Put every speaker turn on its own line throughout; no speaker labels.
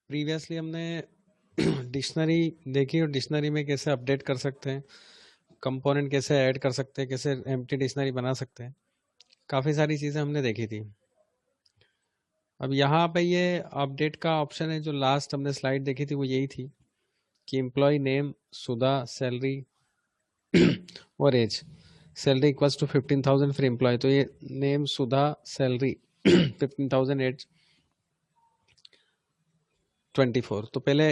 Previously हमने dictionary देखी और डिक्शनरी में कैसे अपडेट कर सकते हैं, कंपोनेंट कैसे ऐड कर सकते हैं, कैसे एम्प्टी डिक्शनरी बना सकते हैं, काफ़ी सारी चीज़ें हमने देखी थी। अब यहाँ पे ये अपडेट का ऑप्शन है। जो लास्ट हमने स्लाइड देखी थी वो यही थी कि एम्प्लॉय नेम सुधा, सैलरी और एज। सैलरी इक्वल्स टू 15,000 फिर एम्प्लॉय, तो ये नेम सुधा, सैलरी 15,000, एज 24। तो पहले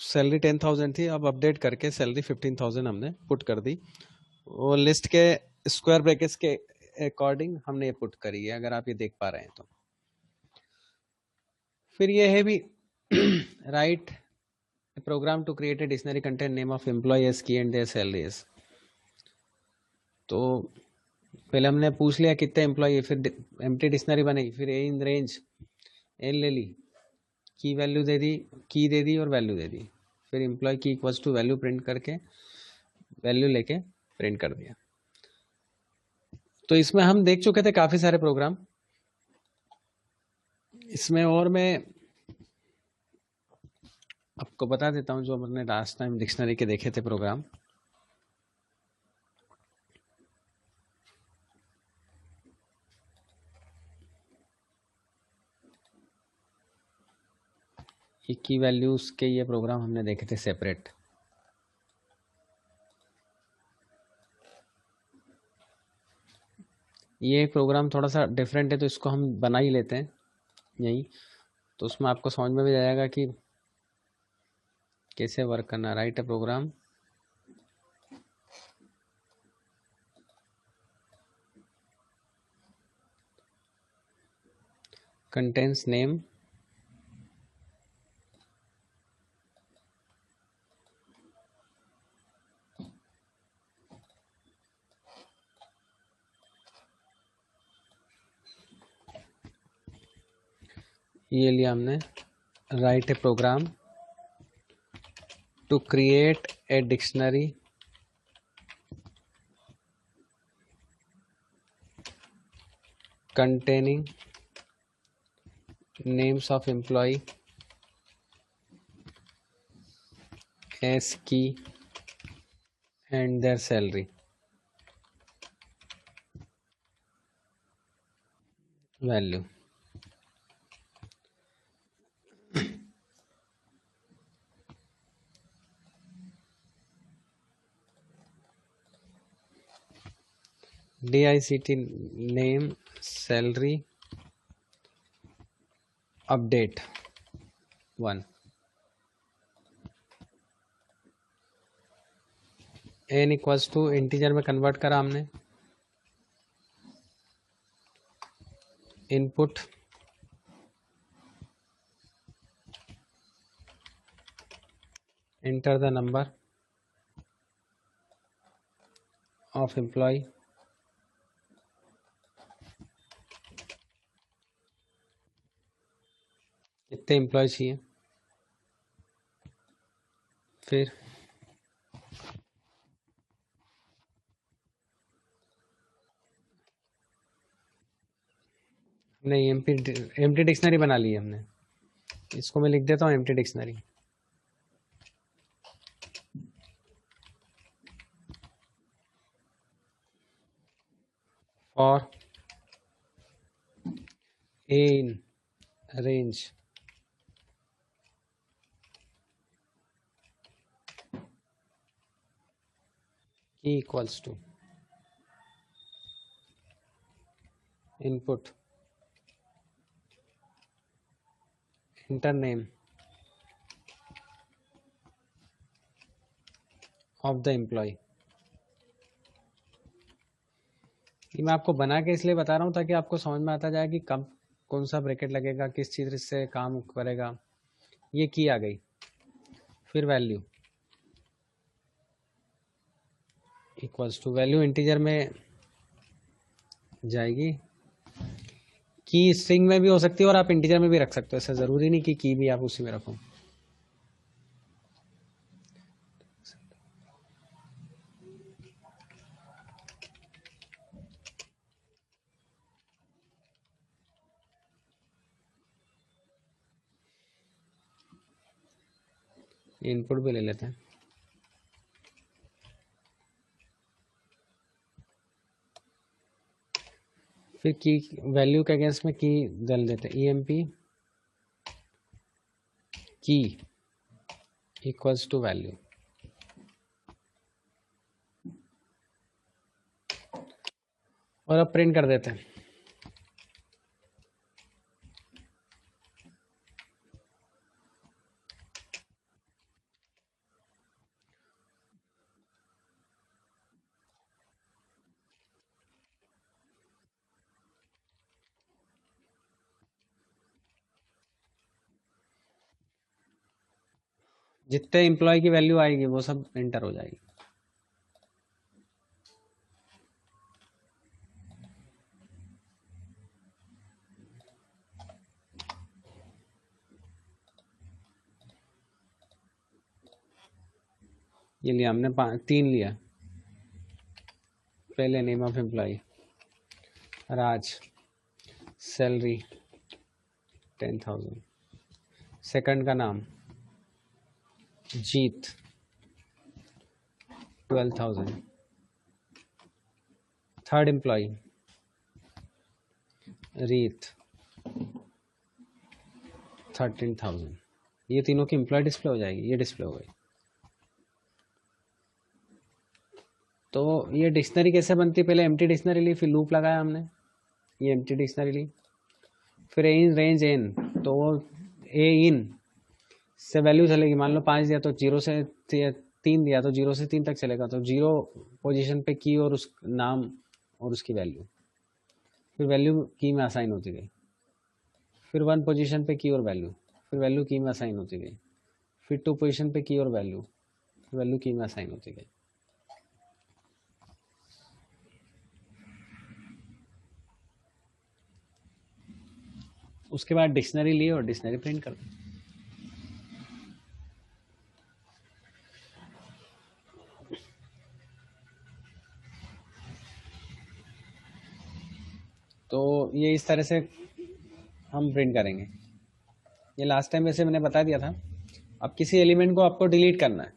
सैलरी 10,000 थी, अब अपडेट करके सैलरी 15,000 हमने पुट कर दी। वो लिस्ट के स्क्वायर ब्रैकेट्स के अकॉर्डिंग हमने ये पुट करी है, अगर आप ये देख पा रहे हैं तो। फिर ये है भी write program to create a dictionary content name of employee as key and their salaries. तो पहले हमने पूछ लिया कितने एम्प्लॉय, फिर एम्प्टी डिक्शनरी बनेगी, फिर ए इन रेंज एन ले ली, की वैल्यू दे दी, की दे दी और वैल्यू दे दी, फिर एम्प्लॉय की इक्वल्स टू वैल्यू प्रिंट करके वैल्यू लेके प्रिंट कर दिया। तो इसमें हम देख चुके थे काफी सारे प्रोग्राम। इसमें और मैं आपको बता देता हूँ जो हमने लास्ट टाइम डिक्शनरी के देखे थे प्रोग्राम। ये की वैल्यूज के ये प्रोग्राम हमने देखे थे सेपरेट। ये प्रोग्राम थोड़ा सा डिफरेंट है तो इसको हम बना ही लेते हैं यही, तो उसमें आपको समझ में भी जाएगा कि कैसे वर्क करना। राइट है प्रोग्राम कंटेंट्स नेम ये लिया हमने। Write a program to create a dictionary containing names of employee as key and their salary value। DICT name salary update 1, n equals to integer में कन्वर्ट करा हमने। Input enter the number of employee, कितने employee चाहिए, फिर नहीं empty dictionary बना ली है हमने। इसको मैं लिख देता हूँ empty dictionary. For A in range key equals to input enter name of the employee. ये मैं आपको बना के इसलिए बता रहा हूँ ताकि आपको समझ में आता जाए कि कब कौन सा ब्रैकेट लगेगा, किस चीज से काम करेगा। ये की आ गई, फिर value equals to value integer में जाएगी। की स्ट्रिंग में भी हो सकती है और आप इंटीजर में भी रख सकते हो, ऐसा जरूरी नहीं कि की भी आप उसी में रखो। इनपुट भी ले लेते हैं। फिर की वैल्यू के अगेंस्ट में की डाल देते हैं, EMP की इक्वल्स टू वैल्यू, और अब प्रिंट कर देते हैं। जितने एम्प्लॉय की वैल्यू आएगी वो सब एंटर हो जाएगी। ये लिया हमने 3 लिया। पहले name of employee Raj, salary 10,000। Second का नाम जीत 12,000। थर्ड एम्प्लॉय रीत 13,000। ये तीनों की एम्प्लॉय डिस्प्ले हो जाएगी, ये डिस्प्ले हो गई। तो ये डिक्शनरी कैसे बनती है, पहले एम्प्टी डिक्शनरी ली, फिर लूप लगाया हमने, ये एम्प्टी डिक्शनरी ली, फिर इन रेंज एन, तो वो ए इन से वैल्यू चलेगी। मान लो 5 दिया तो 0 से 3 दिया तो 0 से 3 तक चलेगा, तो 0 पोजीशन पे की और उस नाम और उसकी वैल्यू, फिर वैल्यू की में असाइन होती गई, फिर 1 पोजीशन पे की और वैल्यू, फिर वैल्यू की में असाइन होती गई, फिर 2 पोजीशन पे की और वैल्यू, फिर वैल्यू की में असाइन होती गई। उसके बाद डिक्शनरी ली और डिक्शनरी प्रिंट कर दी। तो ये इस तरह से हम प्रिंट करेंगे। ये लास्ट टाइम वैसे मैंने बता दिया था। अब किसी एलिमेंट को आपको डिलीट करना है,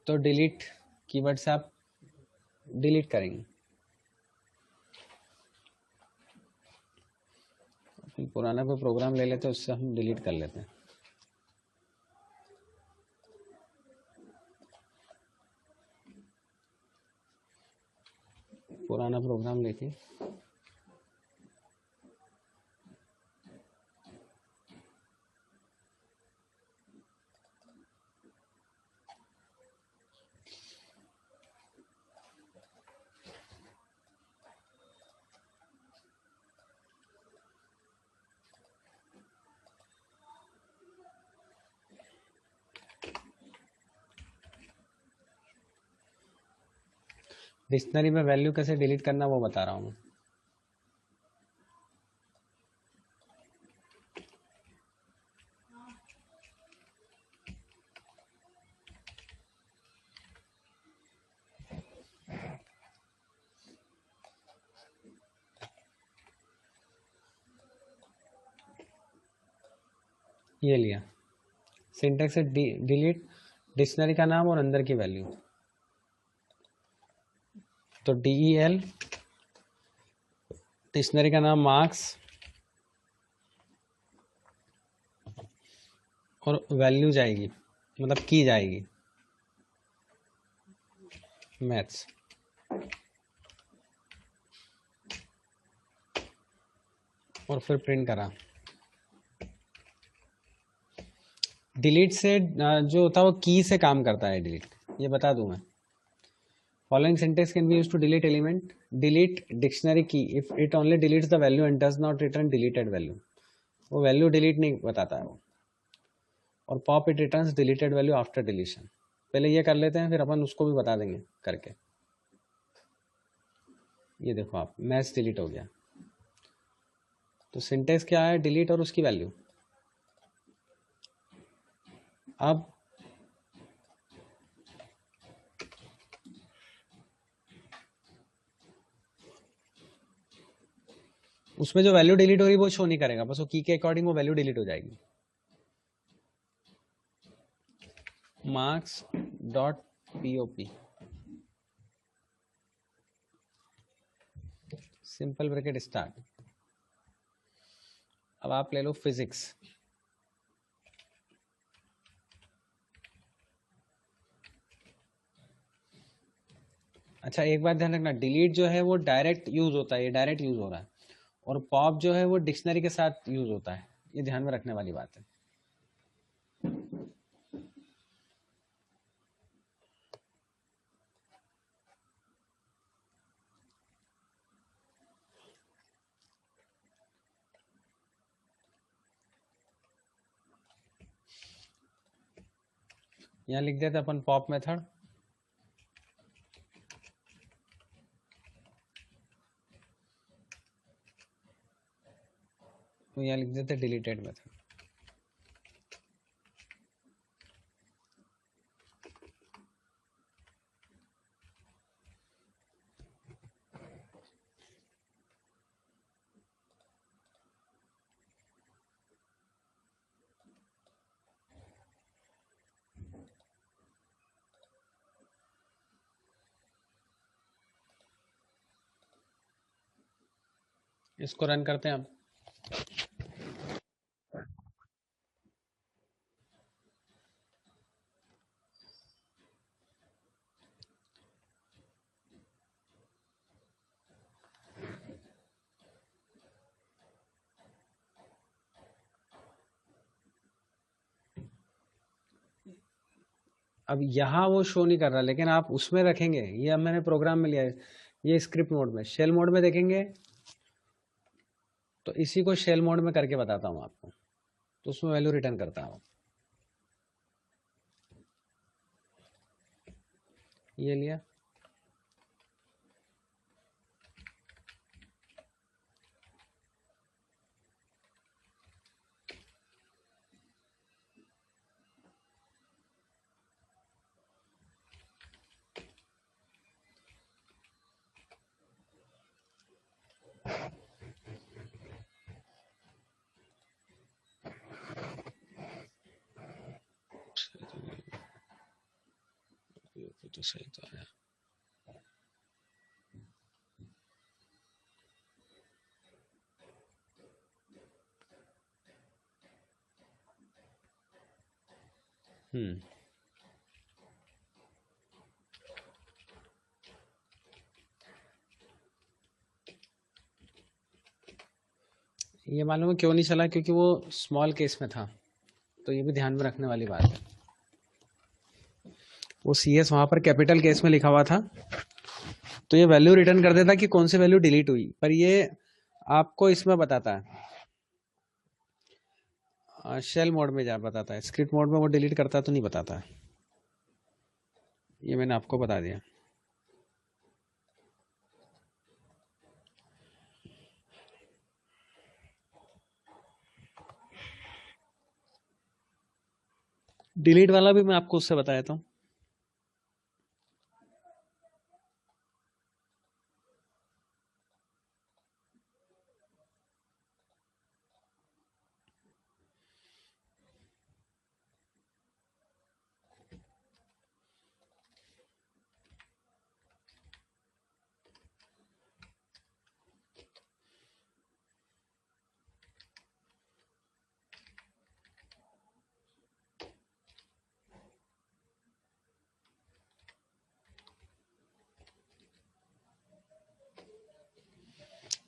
तो डिलीट कीवर्ड से आप डिलीट करेंगे। फिर पुराना कोई प्रोग्राम ले लेते हैं, उससे हम डिलीट कर लेते हैं। पुराना प्रोग्राम लेके डिक्शनरी में वैल्यू कैसे डिलीट करना वो बता रहा हूँ मैं। ये लिया सिंटैक्स से डिलीट डिक्शनरी का नाम और अंदर की वैल्यू, तो DEL डिक्शनरी का नाम मार्क्स और वैल्यू जाएगी, मतलब की जाएगी मैथ्स। और फिर प्रिंट करा। डिलीट से जो होता है वो की से काम करता है। डिलीट ये बता दूं मैं। Following syntax can be used to delete element. Delete dictionary key if it only deletes the value and does not return deleted value. वो वैल्यू डिलीट नहीं बताता है वो। और pop it returns deleted value after deletion. पहले ये कर लेते हैं, फिर अपन उसको भी बता देंगे करके। ये देखो आप, मैथ्स डिलीट हो गया। तो सिंटेक्स क्या है, डिलीट और उसकी वैल्यू। अब उसमें जो वैल्यू डिलीट हो रही है वो शो नहीं करेगा, बस वो की के अकॉर्डिंग वो वैल्यू डिलीट हो जाएगी। Marks dot POP, simple bracket start. अब आप ले लो फिजिक्स। अच्छा एक बात ध्यान रखना, डिलीट जो है वो डायरेक्ट यूज होता है, ये डायरेक्ट यूज हो रहा है, और पॉप जो है वो डिक्शनरी के साथ यूज होता है, ये ध्यान में रखने वाली बात है। यहाँ लिख देते अपन पॉप मेथड, तो यहाँ लिख देते डिलीटेड मेथड। इसको रन करते हैं अब। अब यहाँ वो शो नहीं कर रहा, लेकिन आप उसमें रखेंगे, ये अब मैंने प्रोग्राम में लिया है, ये स्क्रिप्ट मोड में, शेल मोड में देखेंगे तो इसी को शेल मोड में करके बताता हूँ आपको, तो उसमें वैल्यू रिटर्न करता हूँ। ये लिया, तो सही तो आया। ये मालूम है क्यों नहीं चला, क्योंकि वो स्मॉल केस में था, तो ये भी ध्यान में रखने वाली बात है। वो सी एस वहां पर कैपिटल केस में लिखा हुआ था, तो ये वैल्यू रिटर्न कर देता कि कौन सी वैल्यू डिलीट हुई, पर ये आपको इसमें बताता है, शेल मोड में जा बताता है, स्क्रिप्ट मोड में वो डिलीट करता तो नहीं बताता है। ये मैंने आपको बता दिया। डिलीट वाला भी मैं आपको उससे बताया था।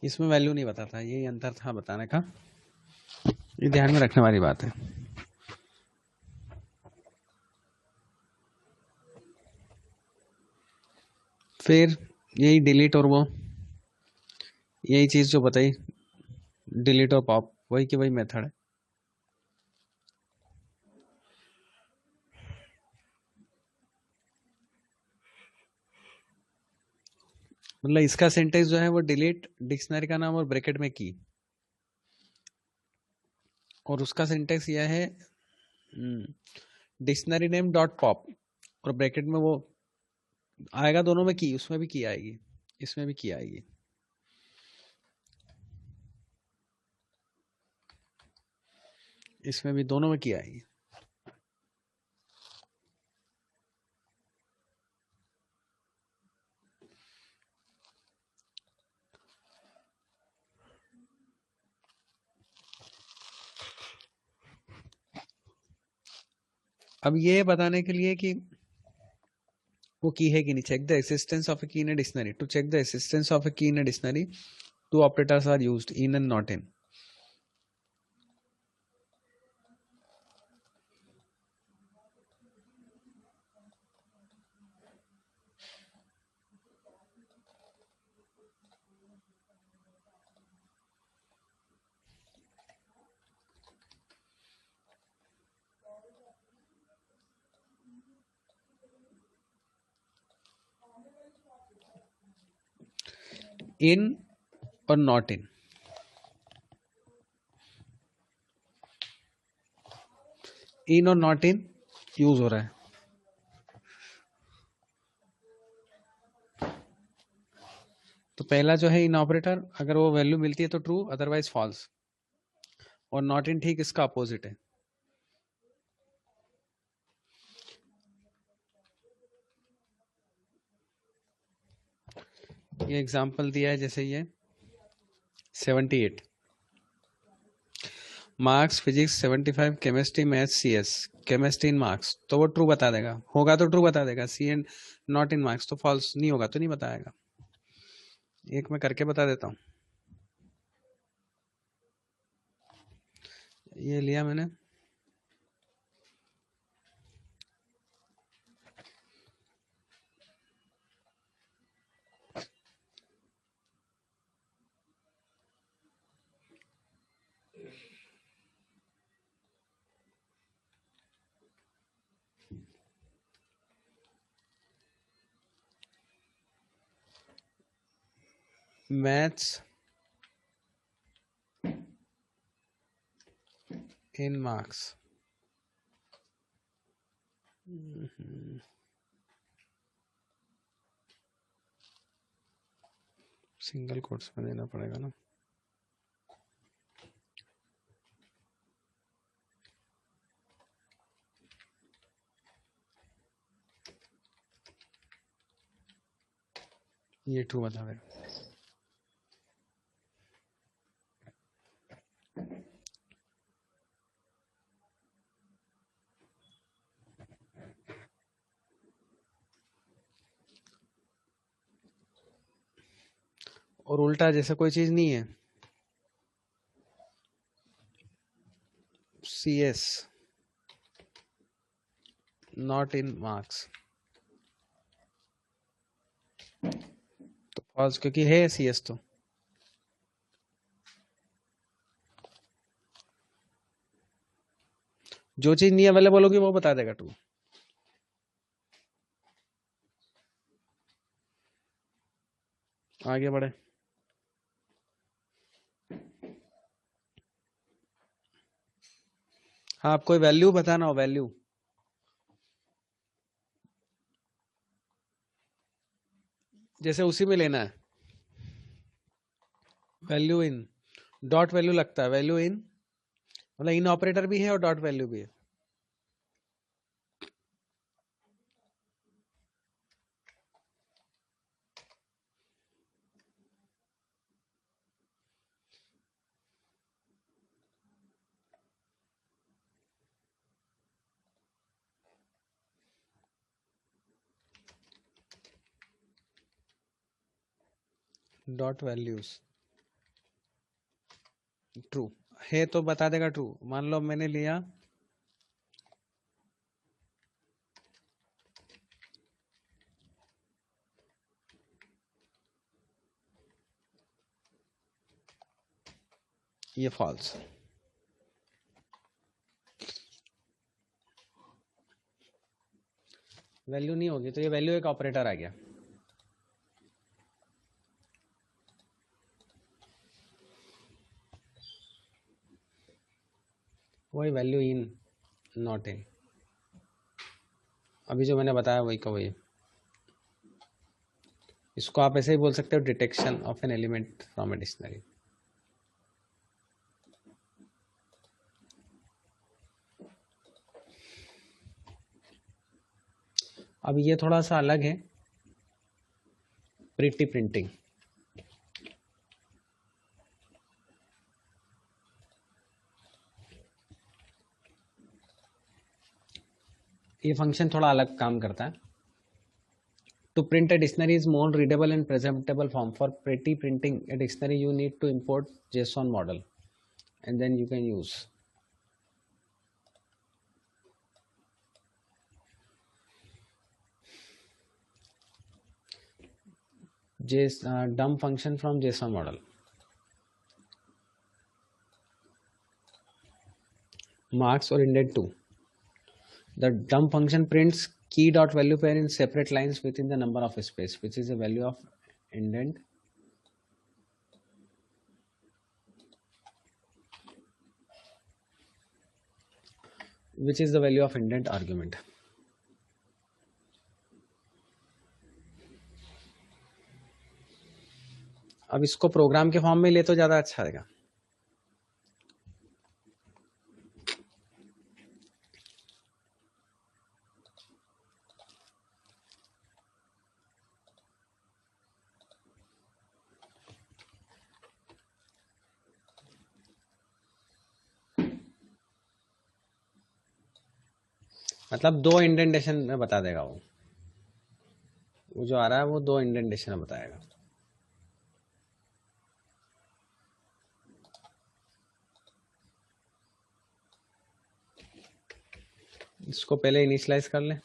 इसमें वैल्यू नहीं बताता, ये अंतर था बताने का, ये ध्यान में रखने वाली बात है। फिर यही डिलीट और वो यही चीज जो बताई, डिलीट और पॉप, वही की वही मेथड है। मतलब इसका सिंटेक्स जो है वो डिलीट, डिक्शनरी का नाम और ब्रैकेट में की, और उसका सिंटेक्स यह है डिक्शनरी नेम डॉट पॉप, और ब्रैकेट में वो आएगा, दोनों में की, उसमें भी की आएगी, इसमें भी की आएगी। इसमें भी दोनों में किया है। अब ये बताने के लिए कि वो की है कि नहीं, check the existence of a key in a dictionary. To check the existence of a key in a dictionary, two operators are used, in and not in. In और नॉट इन, इन और not in use हो रहा है। तो पहला जो है इन operator, अगर वो वैल्यू मिलती है तो ट्रू, अदरवाइज फॉल्स। और नॉट इन ठीक इसका अपोजिट है। ये एग्जांपल दिया है, जैसे ये 78 marks physics, 75 chemistry maths CS, chemistry in marks, तो वो ट्रू बता देगा, होगा तो ट्रू बता देगा। सी एंड नॉट इन मार्क्स तो फॉल्स, नहीं होगा तो नहीं बताएगा। एक मैं करके बता देता हूँ। ये लिया मैंने, मैथ्स इन मार्क्स। सिंगल कोट्स में देना पड़ेगा ना। ये ट्रू बता देगा। और उल्टा जैसे कोई चीज नहीं है, C S not in marks, तो फॉल्स, क्योंकि है सी एस तो। जो चीज नहीं अवेलेबल होगी वो बता देगा ट्रू। आगे बढ़े। हाँ, आप कोई वैल्यू बताना हो, वैल्यू जैसे उसी में लेना है। वैल्यू इन, डॉट वैल्यू लगता है, वैल्यू इन मतलब इन ऑपरेटर भी है और डॉट वैल्यू भी है। डॉट वैल्यूज ट्रू है तो बता देगा ट्रू। मान लो मैंने लिया ये फॉल्स, वैल्यू नहीं होगी तो ये वैल्यू एक ऑपरेटर आ गया। वही वैल्यू इन नॉट इन, अभी जो मैंने बताया वही का वही। इसको आप ऐसे ही बोल सकते हो, detection of an element from a dictionary. अब ये थोड़ा सा अलग है, प्रिटी प्रिंटिंग। ये फंक्शन थोड़ा अलग काम करता है। To print a dictionary is more readable and presentable form. For pretty printing a dictionary, you need to import JSON model, and then you can use dump function from JSON model. Marks or indent 2. The dump function prints key dot value pair in separate lines within the number of space, which is the value of indent. Which is the value of indent argument. अब इसको programme के form में ले तो ज़्यादा अच्छा रहेगा। मतलब 2 इंडेंटेशन में बता देगा वो जो आ रहा है वो 2 इंडेंटेशन में बताएगा। इसको पहले इनिशियलाइज कर लें।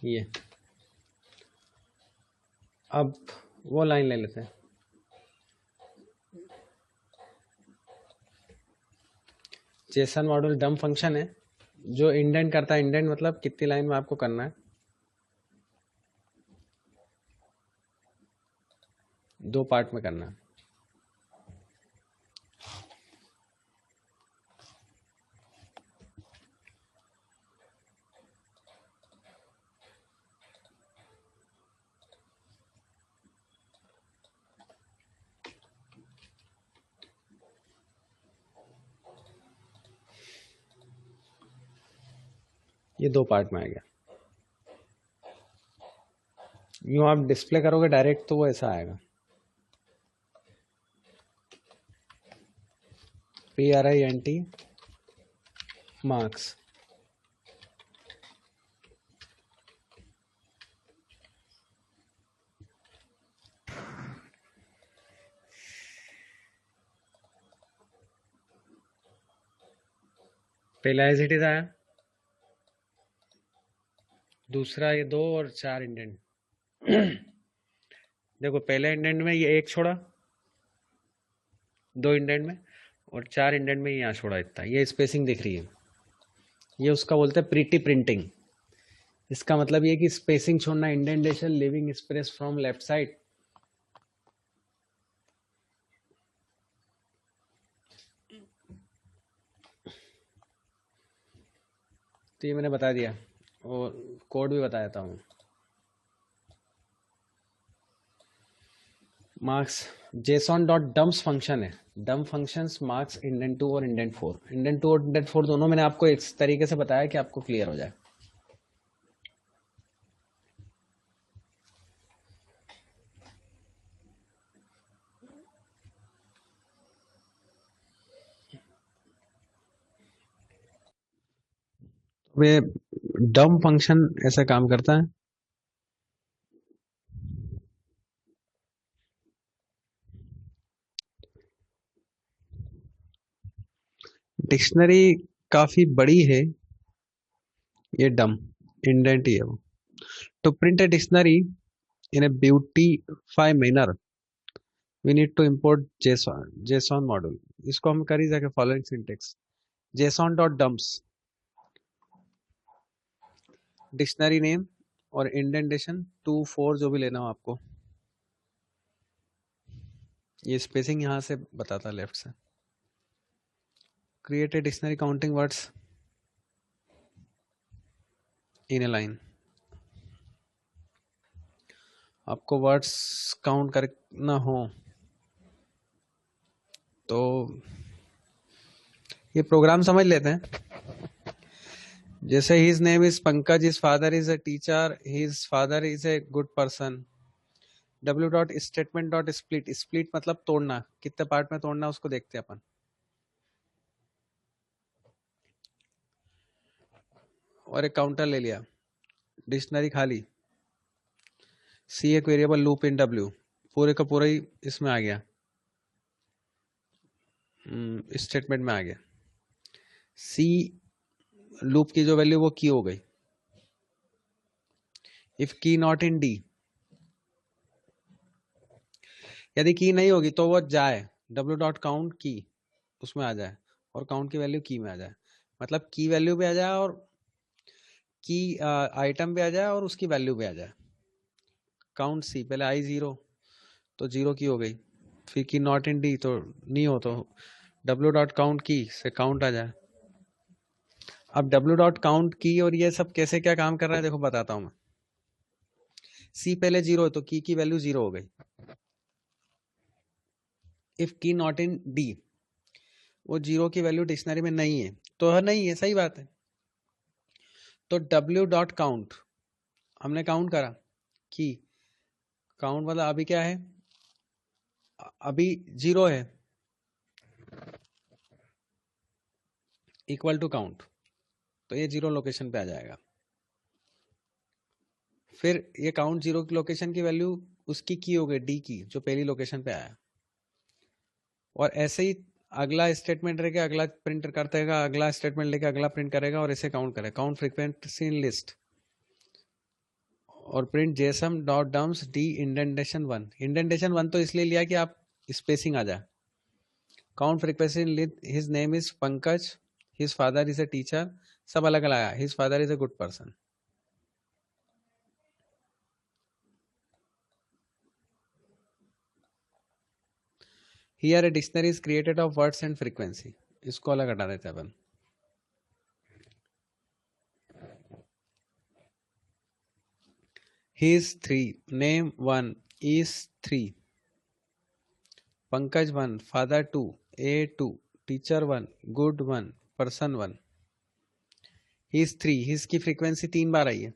ये अब वो लाइन ले लेते हैं। जेसन मॉड्यूल डम फंक्शन है जो इंडेंट करता है। इंडेंट मतलब कितनी लाइन में आपको करना है, 2 पार्ट में करना है। ये 2 पार्ट में आ गया। यूँ आप डिस्प्ले करोगे डायरेक्ट तो वो ऐसा आएगा, PRINT मार्क्स। पहला एज इट इज आया, दूसरा ये 2 और 4 इंडेंट। देखो पहले इंडेंट में ये 1 छोड़ा, 2 इंडेंट में, और 4 इंडेंट में यहाँ छोड़ा इतना। ये स्पेसिंग दिख रही है, ये उसका बोलते हैं प्रीटी प्रिंटिंग। इसका मतलब ये कि स्पेसिंग छोड़ना, indentation living space from left side. तो ये मैंने बता दिया और कोड भी बता देता हूँ। Marks Jason dot dumps function है। डम फंक्शंस मार्क्स इंडेंट 2 और इंडेंट 4। इंडेंट 2 और इंडेंट 4 दोनों मैंने आपको इस तरीके से बताया कि आपको क्लियर हो जाए। वे डम फंक्शन ऐसा काम करता है। डिक्शनरी काफी बड़ी है, ये डम इंडेंट ही है वो। To print a dictionary in a beautify manner we need to import JSON module. इसको हम कर ही सके following syntax. JSON dot dumps dictionary name और इंडेंटेशन 2 4 जो भी लेना हो आपको। ये स्पेसिंग यहाँ से बताता लेफ्ट से। Create a dictionary counting words. In A line. आपको वर्ड्स काउंट करना हो तो ये प्रोग्राम समझ लेते हैं। जैसे his name is Pankaj, his father is a teacher, his father is a good person. W dot statement dot split, split मतलब तोड़ना, कितने पार्ट में तोड़ना उसको देखते हैं अपन। और एक काउंटर ले लिया, डिक्शनरी खाली, सी एक वेरिएबल, लूप इन डब्ल्यू, पूरे का पूरा ही इसमें आ गया, स्टेटमेंट में आ गया। सी लूप की जो वैल्यू वो की हो गई। इफ की नॉट इन डी, यदि की नहीं होगी तो वो जाए डब्ल्यू डॉट काउंट की उसमें आ जाए और काउंट की वैल्यू की में आ जाए, मतलब की वैल्यू पे आ जाए और की आइटम पे आ जाए और उसकी वैल्यू पे आ जाए। काउंट सी, पहले आई जीरो तो जीरो की हो गई, फिर की नॉट इन डी तो नहीं हो तो डब्ल्यू डॉट काउंट की से काउंट आ जाए। अब डब्ल्यू डॉट काउंट की और ये सब कैसे क्या काम कर रहा है देखो बताता हूं मैं। सी पहले जीरो है तो की वैल्यू जीरो हो गई। इफ की नॉट इन डी, वो जीरो की वैल्यू डिक्शनरी में नहीं है तो है नहीं है, सही बात है। तो डब्ल्यू डॉट काउंट, हमने काउंट करा की, काउंट मतलब अभी क्या है, अभी जीरो है, इक्वल टू काउंट, तो ये जीरो लोकेशन पे आ जाएगा। फिर ये काउंट जीरो की लोकेशन की वैल्यू उसकी की हो गई डी की जो पहली लोकेशन पे आया, और ऐसे ही अगला स्टेटमेंट लेके अगला प्रिंट करता रहेगा, अगला स्टेटमेंट लेके अगला प्रिंट करेगा और ऐसे काउंट करेगा। काउंट फ्रीक्वेंसी इन लिस्ट और print JSON dot dumps D indentation one. Indentation one तो इसलिए लिया कि आप स्पेसिंग आ जाए। Count frequency in list, his name is Pankaj, his father is a teacher, सब अलग अलग आया, his father is a good person. Here a dictionary is created of words and frequency, इसको अलग हटा देते हैं अपन। He is 3, name 1, is 3, Pankaj 1, father 2, a 2, teacher 1, good 1, person 1। He is 3, his की फ्रीक्वेंसी 3 बार आई है।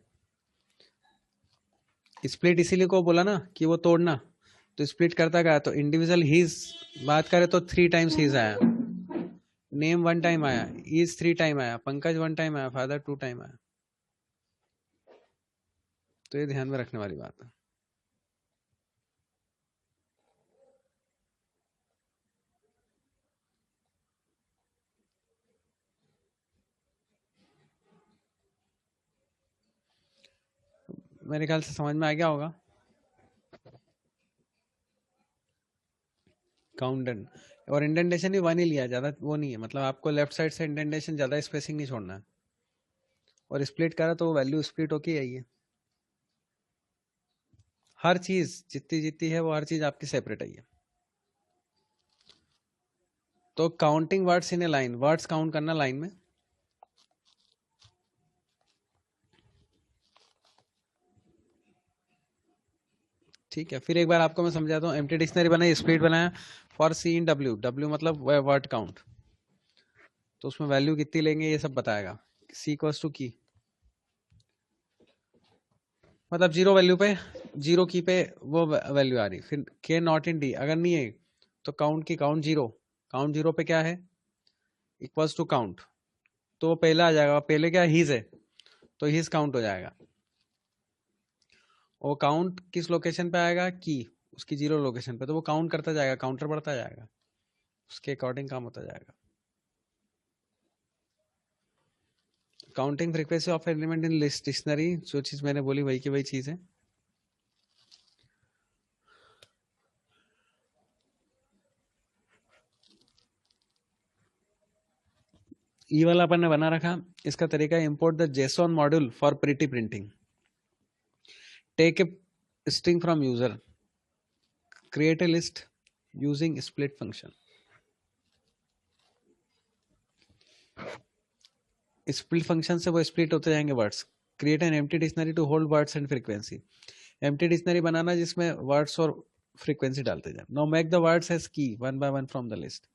स्प्लिट इसीलिए को बोला ना कि वो तोड़ना, तो स्प्लिट करता गया तो इंडिविजुअल हिज बात करे तो 3 टाइम्स हिज आया, नेम 1 टाइम आया, इज 3 टाइम आया, पंकज 1 टाइम आया, फादर 2 टाइम आया। तो ये ध्यान में रखने वाली बात है। मेरे ख्याल से समझ में आ गया होगा। काउंटेंट और इंडेंटेशन भी वन ही लिया, ज्यादा वो नहीं है, मतलब आपको लेफ्ट साइड से इंडेंटेशन ज्यादा स्पेसिंग नहीं छोड़ना है। और स्प्लिट करा तो वैल्यू स्प्लिट होके आई है। हर चीज जितनी जितनी है वो हर चीज आपकी सेपरेट आई है। तो counting words in A line, words count करना लाइन में। ठीक है, फिर एक बार आपको मैं समझाता हूँ। एम्प्टी डिक्शनरी बनाई, स्प्लिट बनाया for C in W, W मतलब वर्ड काउंट, तो उसमें वैल्यू कितनी लेंगे ये सब बताएगा। सी इक्वल्स टू की, मतलब जीरो वैल्यू पे, जीरो की पे वो वैल्यू आ रही। फिर के नॉट इन डी, अगर नहीं है तो काउंट की, काउंट जीरो, काउंट जीरो पे क्या है, इक्वल्स टू काउंट, तो वो पहला आ जाएगा। पहले क्या हिज है तो हिज काउंट हो जाएगा। और काउंट किस लोकेशन पे आएगा, की उसकी जीरो लोकेशन पे, तो वो काउंट करता जाएगा, काउंटर बढ़ता जाएगा, उसके अकॉर्डिंग काम होता जाएगा। Counting frequency of element in list dictionary, जो चीज मैंने बोली वही की वही चीज है। ये वाला अपन ने बना रखा। इसका तरीका है, import the JSON module for pretty printing, take a string from user, create a list using split function. Split function से वो स्प्लिट होते जाएंगे words. Create an empty dictionary to hold words and frequency. Empty dictionary बनाना जिसमें words और frequency डालते जाए। Now make the words as key one by one from the list.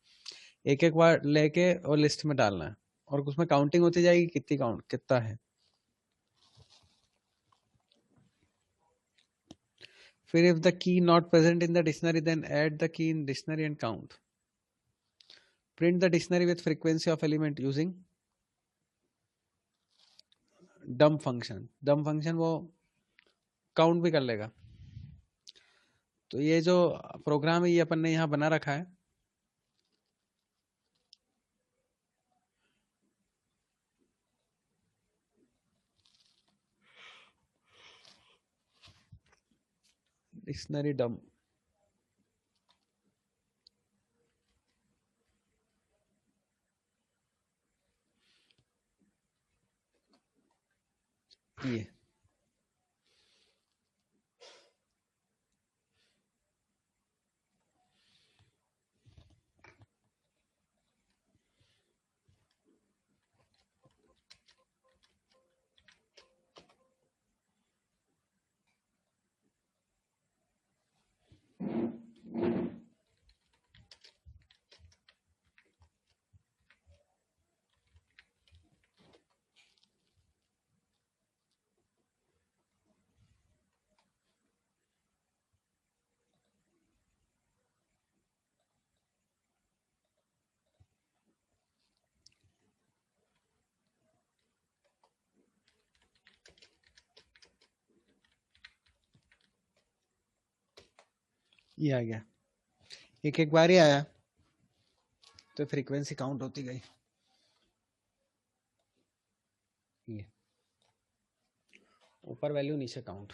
एक एक वर्ड लेके और लिस्ट में डालना है और उसमें काउंटिंग होती जाएगी कितनी काउंट कितना है। फिर if the key not present in the dictionary then add the key in dictionary and count. Print the dictionary with frequency of element using dump function. Dump function वो काउंट भी कर लेगा। तो ये जो प्रोग्राम है ये अपन ने यहाँ बना रखा है। डिक्शनरी डम। ये आ गया। एक एक बार ही आया तो फ्रीक्वेंसी काउंट होती गई। ये ऊपर वैल्यू नीचे काउंट।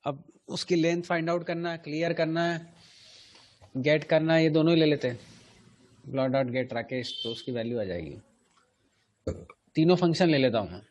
अब उसकी लेंथ फाइंड आउट करना है, क्लियर करना है, गेट करना है, ये दोनों ही ले लेते हैं। ब्लॉट डॉट गेट राकेश तो उसकी वैल्यू आ जाएगी। तीनों फंक्शन ले लेता हूं मैं।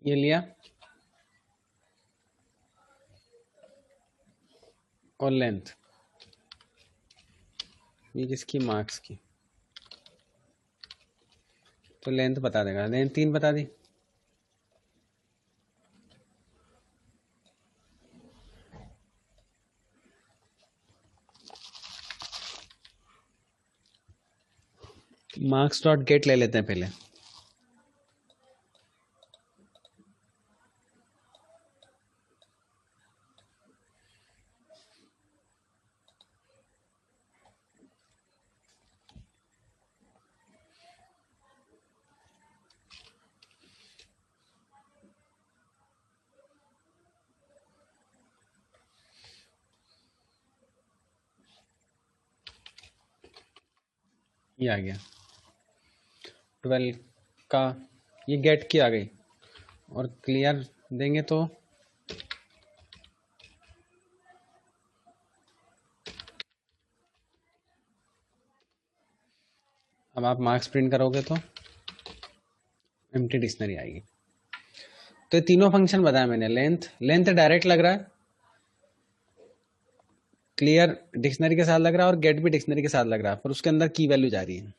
ये लिया और लेंथ ये किसकी, मार्क्स की, तो लेंथ बता देगा। लेंथ 3 बता दी। मार्क्स डॉट गेट ले लेते हैं पहले। ये आ गया 12 का, ये गेट की आ गई और क्लियर देंगे तो अब आप मार्क्स प्रिंट करोगे तो एम्प्टी डिक्शनरी आएगी। तो ये तीनों फंक्शन बताया मैंने। लेंथ, लेंथ डायरेक्ट लग रहा है, क्लियर डिक्शनरी के साथ लग रहा है और गेट भी डिक्शनरी के साथ लग रहा है, पर उसके अंदर की वैल्यू जा रही है।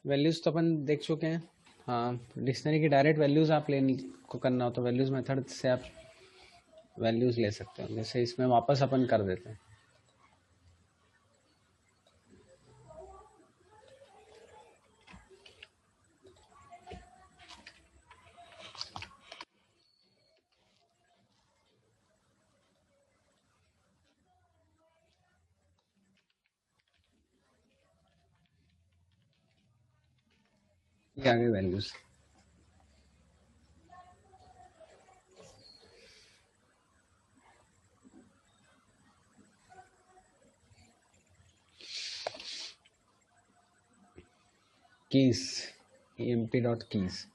वैल्यूज तो अपन देख चुके हैं। हाँ, डिक्शनरी की डायरेक्ट वैल्यूज़ आप लेने को करना हो तो वैल्यूज़ मेथड से आप वैल्यूज़ ले सकते हो, जैसे इसमें वापस अपन कर देते हैं। ये आ गई values. Keys, empty dot keys.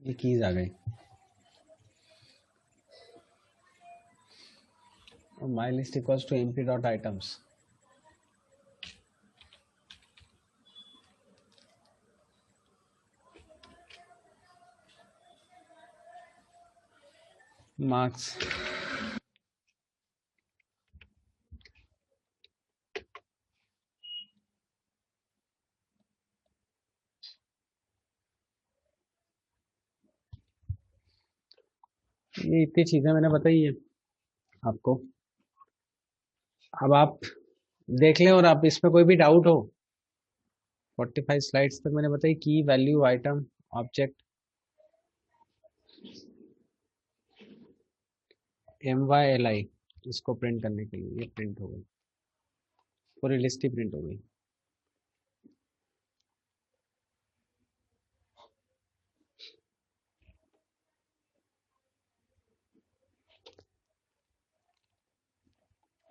ये कीज आ गई। और my list equals to empty dot items. Marks. ये इतनी चीजें मैंने बताई है आपको। अब आप देख लें, और आप इसमें कोई भी डाउट हो। 45 स्लाइड्स तक मैंने बताई, की वैल्यू आइटम ऑब्जेक्ट MYLI, इसको प्रिंट करने के लिए ये प्रिंट हो गई, पूरी लिस्ट ही प्रिंट हो गई।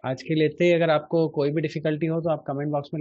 आज के लिए इतने ही। अगर आपको कोई भी डिफिकल्टी हो तो आप कमेंट बॉक्स में